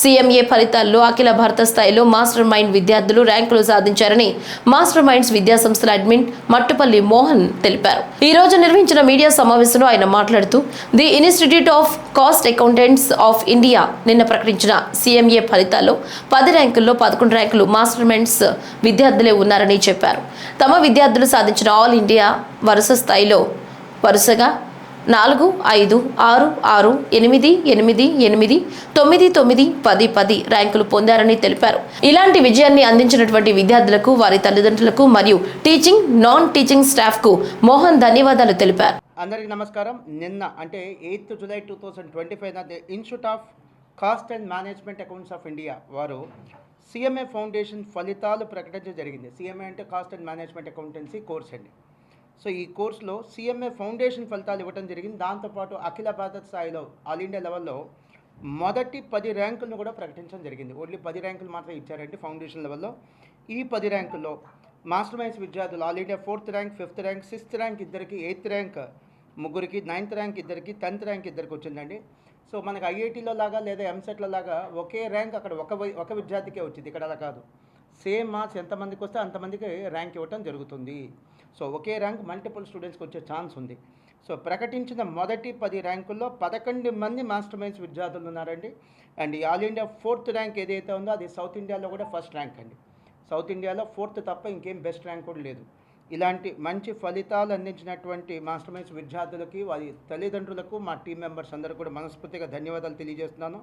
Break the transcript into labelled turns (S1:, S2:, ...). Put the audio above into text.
S1: సీఎంఏ ఫలితాల్లో అఖిల భారత స్థాయిలో మాస్టర్ మైండ్ విద్యార్థులు ర్యాంకులు సాధించారని మాస్టర్ మైండ్స్ విద్యా సంస్థల అడ్మిన్ మట్టుపల్లి మోహన్ తెలిపారు. ఈ రోజు నిర్వహించిన మీడియా సమావేశంలో ఆయన మాట్లాడుతూ the institute of cost accountants of India నిన్న ప్రకటించిన సీఎంఏ ఫలితాల్లో 10 ర్యాంకుల్లో 11 ర్యాంకులు మాస్టర్ మైండ్స్ విద్యార్థులే ఉన్నారని చెప్పారు. తమ విద్యార్థులు సాధించిన ఆల్ ఇండియా వరుసగా 4, 5, 6, 6, 8, 8, 8, 9, 9, 10, 10 ర్యాంకులు పొందారని తెలిపారు. ఇలాంటి విజయాన్ని అందించినటువంటి విద్యార్థులకు, వారి తల్లిదండ్రులకు మరియు టీచింగ్, నాన్ టీచింగ్ స్టాఫ్ కు మోహన్ ధన్యవాదాలు తెలిపారు.
S2: అందరికీ నమస్కారం. నిన్న అంటే 8 July 2025 institute of cost and management accounts of India వారు సిఎంఏ ఫౌండేషన్ ఫలితాలు ప్రకటించడం జరిగింది. సిఎంఏ అంటే cost and management accountancy course అండి. సో ఈ కోర్సులో సిఎంఏ ఫౌండేషన్ ఫలితాలు ఇవ్వడం జరిగింది. దాంతోపాటు అఖిల భారత స్థాయిలో ఆల్ ఇండియా లెవెల్లో మొదటి 10 ర్యాంకులను కూడా ప్రకటించడం జరిగింది. ఓన్లీ 10 ర్యాంకులు మాత్రం ఇచ్చారండి ఫౌండేషన్ లెవెల్లో. ఈ 10 ర్యాంకుల్లో మాస్టర్ మైండ్స్ విద్యార్థులు all India 4th rank, 5th rank, 6th rank ఇద్దరికి, 8th ర్యాంక్ ముగ్గురికి, 9th ర్యాంక్ ఇద్దరికి, 10th ర్యాంక్ ఇద్దరికి వచ్చిందండి. సో మనకు ఐఐటీలో లాగా లేదా ఎంసెట్లో లాగా ఒకే ర్యాంక్ అక్కడ ఒక విద్యార్థికే వచ్చింది. ఇక్కడ అలా కాదు. సేమ్ మార్క్స్ ఎంతమందికి వస్తే అంతమందికి ర్యాంక్ ఇవ్వటం జరుగుతుంది. సో ఒకే ర్యాంక్ మల్టిపుల్ స్టూడెంట్స్కి వచ్చే ఛాన్స్ ఉంది. సో ప్రకటించిన మొదటి 10 ర్యాంకుల్లో 11 మంది మాస్టర్ మైండ్స్ విద్యార్థులు ఉన్నారండి. And all India 4th rank ఏదైతే ఉందో అది సౌత్ ఇండియాలో కూడా ఫస్ట్ ర్యాంక్ అండి. సౌత్ ఇండియాలో 4th తప్ప ఇంకేం బెస్ట్ ర్యాంక్ కూడా లేదు. ఇలాంటి మంచి ఫలితాలు అందించినటువంటి మాస్టర్ మైండ్స్ విద్యార్థులకి, వారి తల్లిదండ్రులకు, మా టీం మెంబర్స్ అందరూ కూడా మనస్ఫూర్తిగా ధన్యవాదాలు తెలియజేస్తున్నాను.